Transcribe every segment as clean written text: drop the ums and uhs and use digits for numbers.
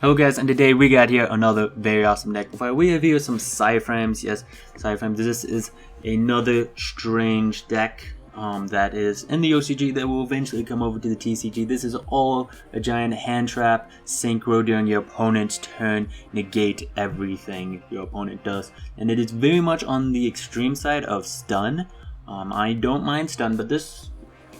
Hello guys, and today we got here another very awesome deck. We have here some PSYFrames. Yes, PSYFrames. This is another strange deck that is in the OCG that will eventually come over to the TCG. This is all a giant hand trap, synchro during your opponent's turn, negate everything your opponent does. And it is very much on the extreme side of stun. I don't mind stun, but this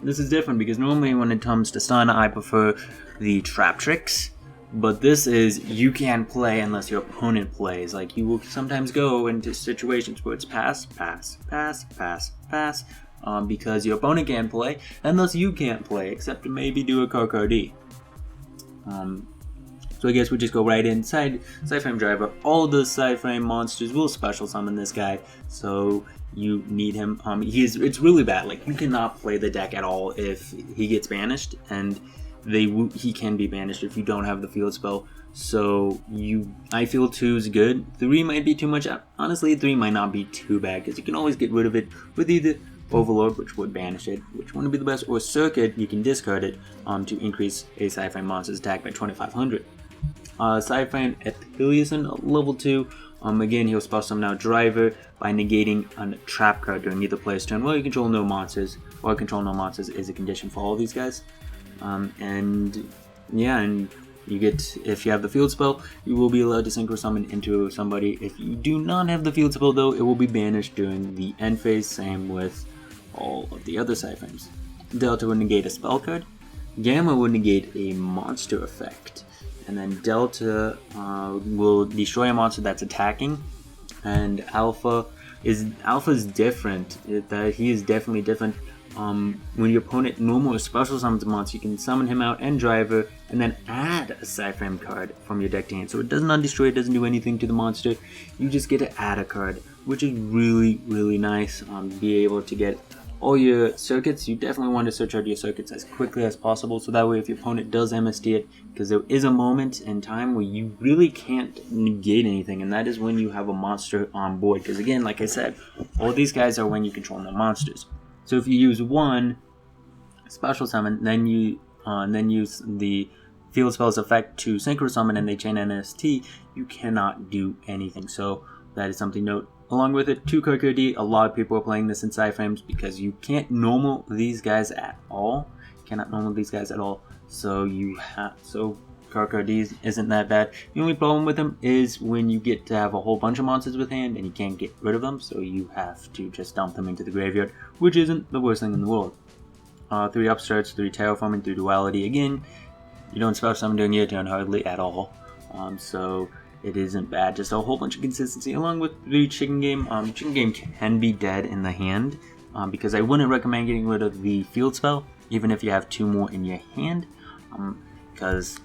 is different because normally when it comes to stun, I prefer the trap tricks. But this is, you can't play unless your opponent plays. Like, you will sometimes go into situations where it's pass, pass, pass, pass, pass, because your opponent can't play, unless you can't play, except to maybe do a KD. So I guess we just go right inside PSYFrame driver. All the PSYFrame monsters will special summon this guy, so you need him. It's really bad. Like, you cannot play the deck at all if he gets banished, and he can be banished if you don't have the field spell. So I feel 2 is good. 3 might be too much. Honestly, 3 might not be too bad because you can always get rid of it with either Overlord, which would banish it, which wouldn't be the best, or Circuit. You can discard it to increase a PSYFrame monster's attack by 2500. PSYFrame Epiliuson, level 2. Again, he'll spell summon out Driver by negating a trap card during either player's turn. Well, you control no monsters, or control no monsters is a condition for all these guys. And you get, if you have the field spell, you will be allowed to synchro summon into somebody. If you do not have the field spell though, it will be banished during the end phase, same with all of the other PSYFrames. Delta will negate a spell card, Gamma will negate a monster effect, and then Delta will destroy a monster that's attacking, and Alpha is different. He is definitely different. When your opponent normal or special summons a monster, you can summon him out and Driver, and then add a PSYFrame card from your deck to hand. So it does not destroy, it doesn't do anything to the monster. You just get to add a card, which is really, really nice. Be able to get all your circuits. You definitely want to search out your circuits as quickly as possible, so that way if your opponent does MST it, because there is a moment in time where you really can't negate anything, and that is when you have a monster on board. Because again, like I said, all these guys are when you control no monsters. So if you use one special summon, then you use the field spell's effect to synchro summon and they chain NST, you cannot do anything. So that is something to note. Along with it, 2 KD, a lot of people are playing this in PSYFrames because you can't normal these guys at all. So KD isn't that bad. The only problem with them is when you get to have a whole bunch of monsters with hand and you can't get rid of them, so you have to just dump them into the graveyard, which isn't the worst thing in the world. 3 upstarts, 3 terraforming, 3 duality. Again, you don't special summon during your turn hardly at all, so it isn't bad. Just a whole bunch of consistency, along with 3 chicken game. Chicken game can be dead in the hand, because I wouldn't recommend getting rid of the field spell, even if you have 2 more in your hand, because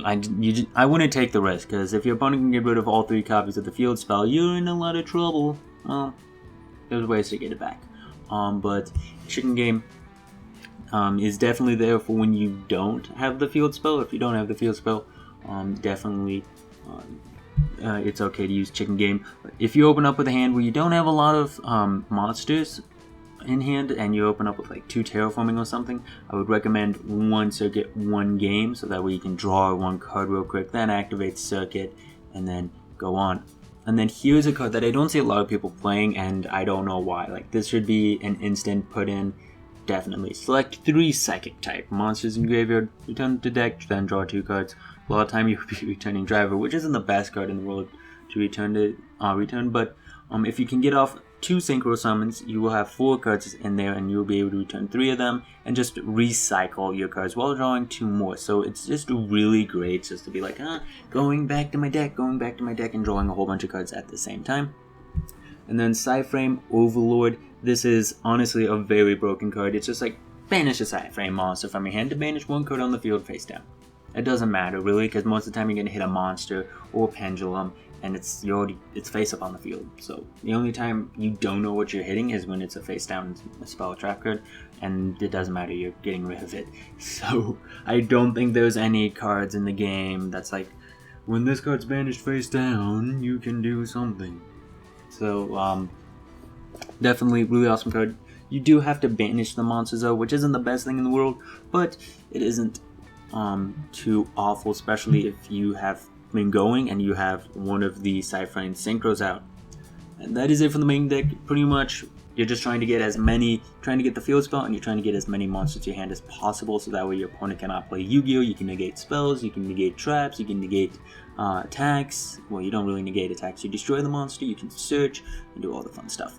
I wouldn't take the risk, because if your opponent can get rid of all 3 copies of the field spell, you're in a lot of trouble. Well, there's ways to get it back. But chicken game is definitely there for when you don't have the field spell. If you don't have the field spell, definitely it's okay to use chicken game. If you open up with a hand where you don't have a lot of monsters in hand and you open up with like 2 terraforming or something, I would recommend 1 circuit, 1 game, so that way you can draw 1 card real quick, then activate circuit, and then go on. And then here's a card that I don't see a lot of people playing, and I don't know why. Like, this should be an instant put in, definitely. Select 3 psychic type monsters in graveyard, return to deck, then draw 2 cards. A lot of time you'll be returning Driver, which isn't the best card in the world to return, but if you can get off 2 synchro summons, you will have 4 cards in there, and you'll be able to return 3 of them and just recycle your cards while drawing 2 more. So it's just really great just to be like, going back to my deck, and drawing a whole bunch of cards at the same time. And then PSYFrame Overlord. This is honestly a very broken card. It's just like, banish a PSYFrame monster from your hand to banish 1 card on the field face down. It doesn't matter really, because most of the time you're going to hit a monster or a pendulum, and it's face up on the field. So the only time you don't know what you're hitting is when it's a face down spell or trap card, and it doesn't matter, you're getting rid of it. So I don't think there's any cards in the game that's like, when this card's banished face down, you can do something. So definitely really awesome card. You do have to banish the monsters though, which isn't the best thing in the world, but it isn't too awful, especially if you have been going and you have one of the PSYFrames synchros out. And that is it for the main deck. Pretty much you're just trying to get the field spell, and you're trying to get as many monsters to your hand as possible, so that way your opponent cannot play Yu-Gi-Oh! You can negate spells, you can negate traps, you can negate attacks. Well, you don't really negate attacks, you destroy the monster, you can search, and do all the fun stuff.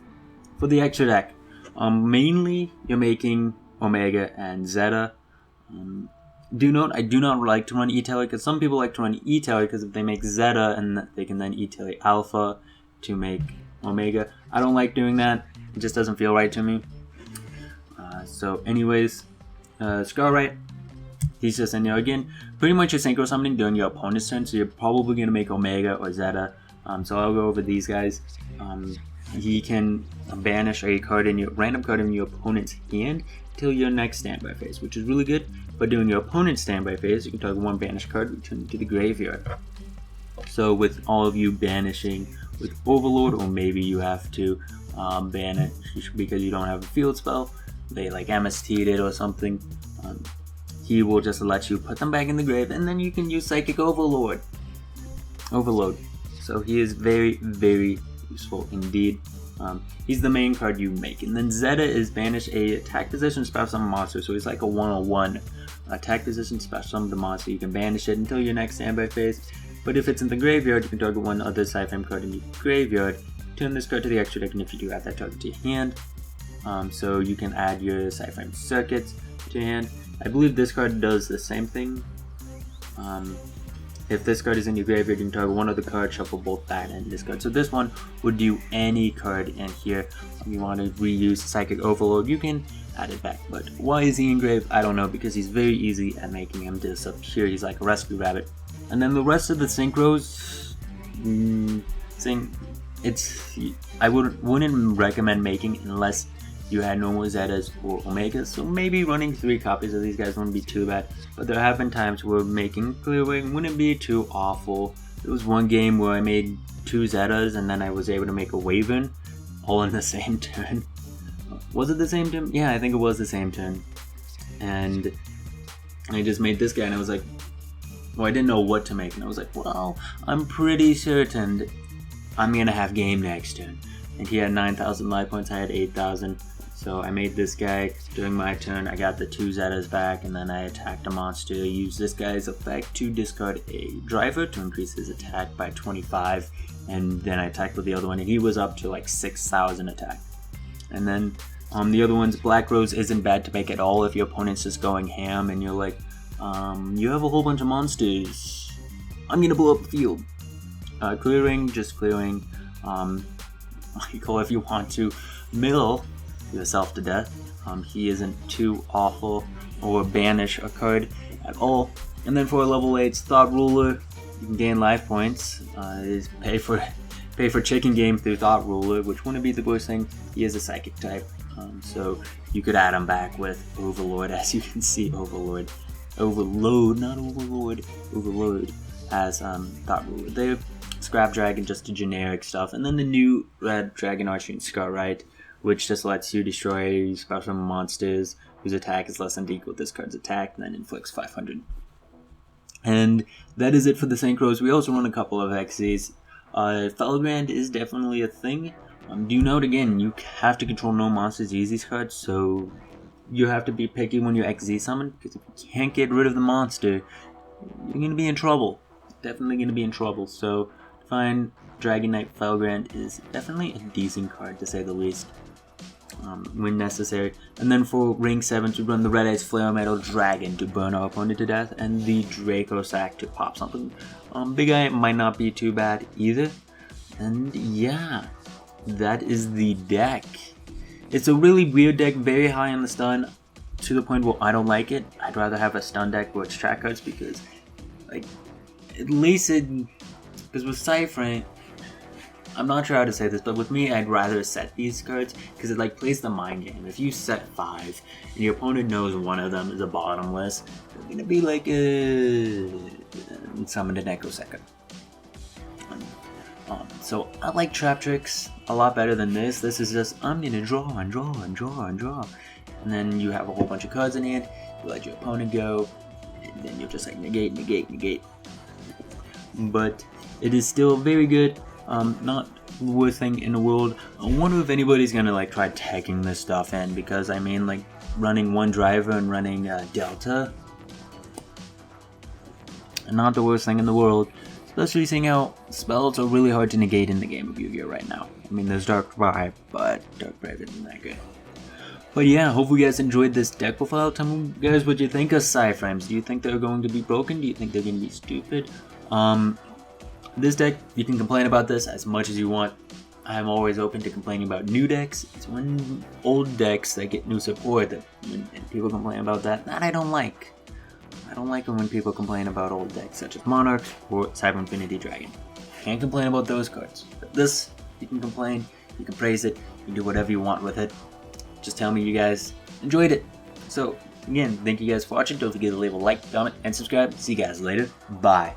For the extra deck, mainly you're making Omega and Zeta. Do note, I do not like to run E-Tailor, because some people like to run E-Tailor, because if they make Zeta, and they can then E-Tailor Alpha to make Omega. I don't like doing that. It just doesn't feel right to me. So anyways, Scarwright, he's just in there again. Pretty much a synchro summoning during your opponent's turn, so you're probably going to make Omega or Zeta. So I'll go over these guys. He can banish a random card in your opponent's hand till your next standby phase, which is really good. But during your opponent's standby phase, you can target one banished card, return it to the graveyard. So with all of you banishing with Overlord, or maybe you have to banish because you don't have a field spell, they like MST'd it or something, he will just let you put them back in the grave, and then you can use Psychic Overload. So he is very, very useful indeed. He's the main card you make. And then Zeta is banish a attack position special summon monster, so he's like a 101 attack position special summon the monster. You can banish it until your next standby phase. But if it's in the graveyard, you can target one other PSYFrame card in the graveyard, turn this card to the extra deck, and if you do, add that target to your hand. So you can add your PSYFrame circuits to your hand. I believe this card does the same thing. If this card is in your graveyard, you can target one other card, shuffle both that and this card. So this one would do any card in here. If you want to reuse Psychic Overload, you can add it back. But why is he engraved? I don't know, because he's very easy at making him disappear. He's like a rescue rabbit. And then the rest of the synchros, I wouldn't recommend making unless you had normal Zetas or Omegas. So maybe running 3 copies of these guys wouldn't be too bad. But there have been times where making Clearwing wouldn't be too awful. There was one game where I made 2 Zetas and then I was able to make a Wyvern all in the same turn. Was it the same turn? Yeah, I think it was the same turn. And I just made this guy and I was like, well, I didn't know what to make, and I was like, well, I'm pretty certain I'm gonna have game next turn. And he had 9,000 life points, I had 8,000, so I made this guy during my turn. I got the 2 Zetas back, and then I attacked a monster, used this guy's effect to discard a driver to increase his attack by 25, and then I attacked with the other one, and he was up to like 6,000 attack. And then the other ones, Black Rose isn't bad to make at all if your opponent's just going ham, and you're like, you have a whole bunch of monsters, I'm gonna blow up the field. Clearing, just clearing. Michael, if you want to mill yourself to death, he isn't too awful, or banish a card at all. And then for a level 8 Thought Ruler, you can gain life points. Is pay for chicken game through Thought Ruler, which wouldn't be the worst thing. He is a psychic type, so you could add him back with Overlord. As you can see, Overload as Thought Ruler. They're Scrap Dragon, just a generic stuff. And then the new Red Dragon Archer Scarwright, which just lets you destroy special monsters whose attack is less than or equal to this card's attack, and then inflicts 500. And that is it for the synchros. We also run a couple of XZs. Felgrand is definitely a thing. Do note again, you have to control no monsters use these cards, so you have to be picky when you XZ summon, because if you can't get rid of the monster, you're going to be in trouble. Definitely going to be in trouble. So Divine Dragon Knight Felgrand is definitely a decent card, to say the least, when necessary. And then for Ring 7, to run the Red Eyes Flare Metal Dragon to burn our opponent to death, and the Draco Sack to pop something. Big Eye might not be too bad either. And yeah, that is the deck. It's a really weird deck, very high on the stun, to the point where I don't like it. I'd rather have a stun deck where it's track cards, because, like, at least because with PSYFrame, I'm not sure how to say this, but with me, I'd rather set these cards, because it, like, plays the mind game. If you set 5, and your opponent knows one of them is a bottomless, they're gonna be like, summon an Echo Second. So I like Trap Tricks a lot better than this. This is just, I'm gonna draw and draw and draw and draw. And then you have a whole bunch of cards in hand, you let your opponent go. then you'll just like negate. But it is still very good. Not the worst thing in the world. I wonder if anybody's gonna like try tagging this stuff in, because I mean, like, running one driver and running Delta, not the worst thing in the world, especially seeing how spells are really hard to negate in the game of Yu-Gi-Oh right now. I mean, there's Dark Bribe, but Dark Bribe isn't that good. But yeah, hopefully you guys enjoyed this deck profile. Tell me guys what you think of PSYFrames. Do you think they're going to be broken? Do you think they're going to be stupid? This deck, you can complain about this as much as you want. I'm always open to complaining about new decks. It's when old decks that get new support that and people complain about that I don't like. I don't like it when people complain about old decks such as Monarchs or Cyber Infinity Dragon. Can't complain about those cards. But this, you can complain, you can praise it, you can do whatever you want with it. Just tell me you guys enjoyed it. So again, thank you guys for watching. Don't forget to leave a like, comment, and subscribe. See you guys later. Bye.